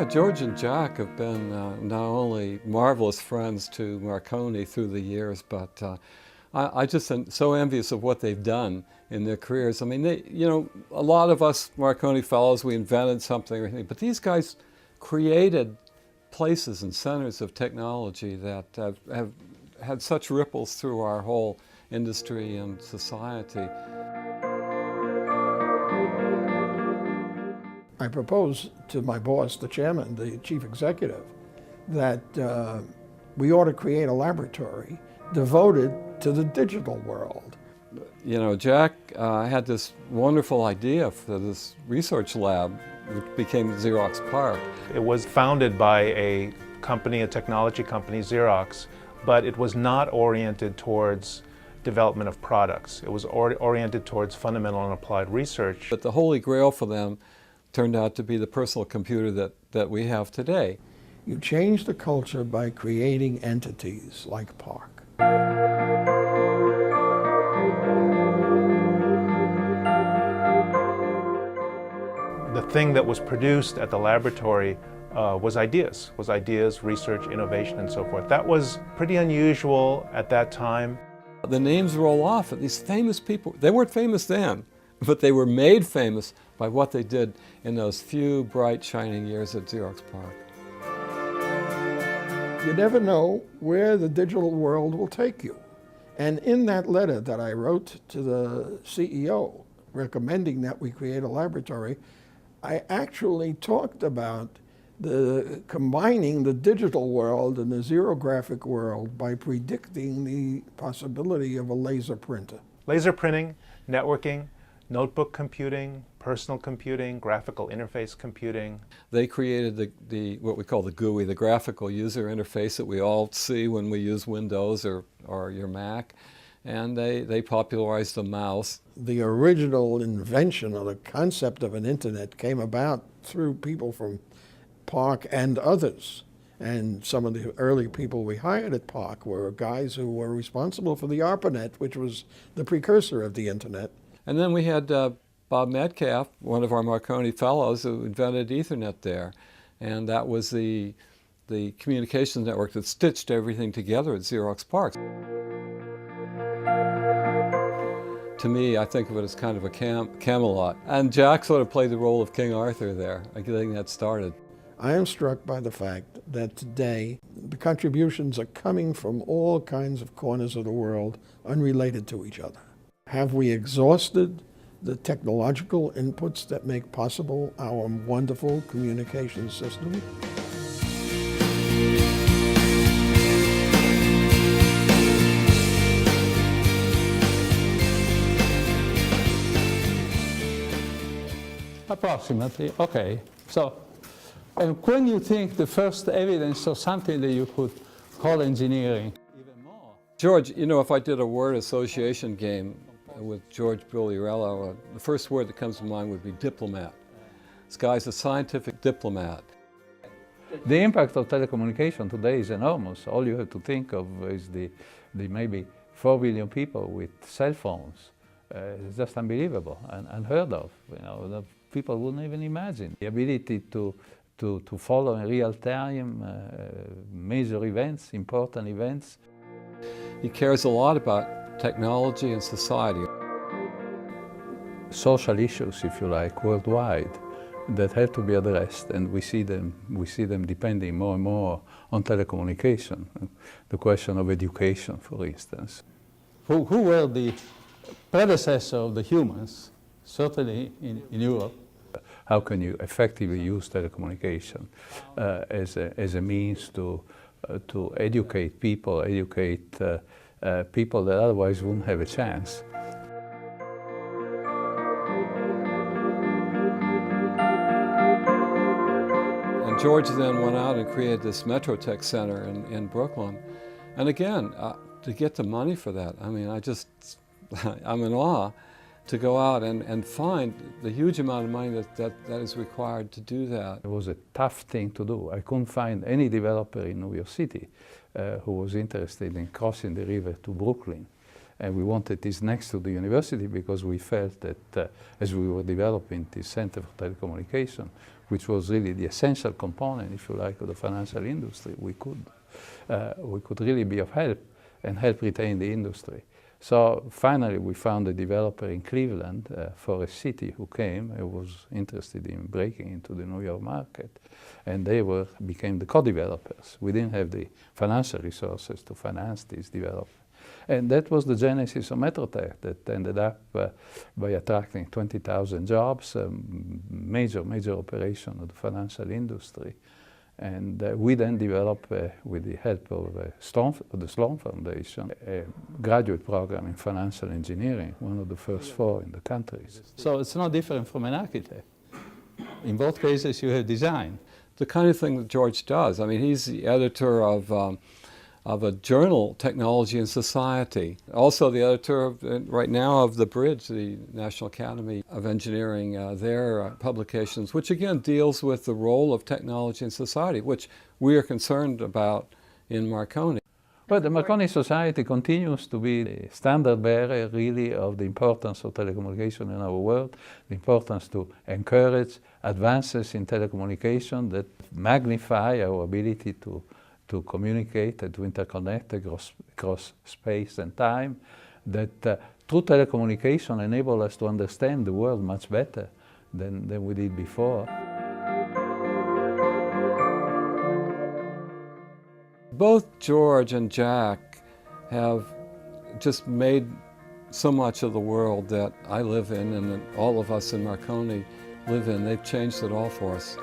George and Jack have been not only marvelous friends to Marconi through the years, but I just am so envious of what they've done in their careers. I mean, a lot of us Marconi fellows, we invented something or anything, but these guys created places and centers of technology that have had such ripples through our whole industry and society. I proposed to my boss, the chairman, the chief executive, that we ought to create a laboratory devoted to the digital world. You know, Jack had this wonderful idea for this research lab, which became Xerox PARC. It was founded by a company, a technology company, Xerox, but it was not oriented towards development of products. It was oriented towards fundamental and applied research. But the holy grail for them turned out to be the personal computer that we have today. You change the culture by creating entities like PARC. The thing that was produced at the laboratory was ideas, research, innovation, and so forth. That was pretty unusual at that time. The names roll off of these famous people. They weren't famous then, but they were made famous by what they did in those few bright, shining years at Xerox PARC. You never know where the digital world will take you. And in that letter that I wrote to the CEO, recommending that we create a laboratory, I actually talked about combining the digital world and the xerographic world by predicting the possibility of a laser printer. Laser printing, networking, notebook computing, personal computing, graphical interface computing. They created what we call the GUI, the graphical user interface that we all see when we use Windows or your Mac, and they popularized the mouse. The original invention or the concept of an internet came about through people from PARC and others. And some of the early people we hired at PARC were guys who were responsible for the ARPANET, which was the precursor of the internet. And then we had Bob Metcalf, one of our Marconi fellows, who invented Ethernet there. And that was the communications network that stitched everything together at Xerox PARC. To me, I think of it as kind of a Camelot. And Jack sort of played the role of King Arthur there, getting that started. I am struck by the fact that today the contributions are coming from all kinds of corners of the world, unrelated to each other. Have we exhausted the technological inputs that make possible our wonderful communication system? Approximately, okay. So, and when you think the first evidence of something that you could call engineering? Even more. George, you know, if I did a word association game with George Bugliarello, the first word that comes to mind would be diplomat. This guy's a scientific diplomat. The impact of telecommunication today is enormous. All you have to think of is the maybe 4 billion people with cell phones. It's just unbelievable and unheard of. You know, the people wouldn't even imagine. The ability to follow in real time major events, important events. He cares a lot about technology and society. Social issues, if you like, worldwide, that have to be addressed, and we see them depending more and more on telecommunication. The question of education, for instance. Who were the predecessor of the humans, certainly in Europe? How can you effectively use telecommunication as a means to educate people, people that otherwise wouldn't have a chance? And George then went out and created this Metrotech Center in Brooklyn. And again, to get the money for that, I mean, I'm in awe to go out and find the huge amount of money that is required to do that. It was a tough thing to do. I couldn't find any developer in New York City who was interested in crossing the river to Brooklyn And we wanted this next to the university because we felt that as we were developing this center for telecommunication, which was really the essential component, if you like, of the financial industry, we could really be of help and help retain the industry. So finally we found a developer in Cleveland, Forest City, who came and was interested in breaking into the New York market. And they became the co-developers. We didn't have the financial resources to finance this development. And that was the genesis of Metrotech that ended up by attracting 20,000 jobs, major operation of the financial industry. And we then developed, with the help of the Sloan Foundation, a graduate program in financial engineering, one of the first 4 in the country. So it's no different from an architect. In both cases you have design. The kind of thing that George does. I mean, he's the editor of a journal, Technology and Society. Also the editor of, right now, of The Bridge, the National Academy of Engineering, their publications, which again deals with the role of technology in society, which we are concerned about in Marconi. But the Marconi Society continues to be the standard bearer, really, of the importance of telecommunication in our world, the importance to encourage advances in telecommunication that magnify our ability to communicate and to interconnect across space and time, that through telecommunication enable us to understand the world much better than we did before. Both George and Jack have just made so much of the world that I live in and that all of us in Marconi live in. They've changed it all for us.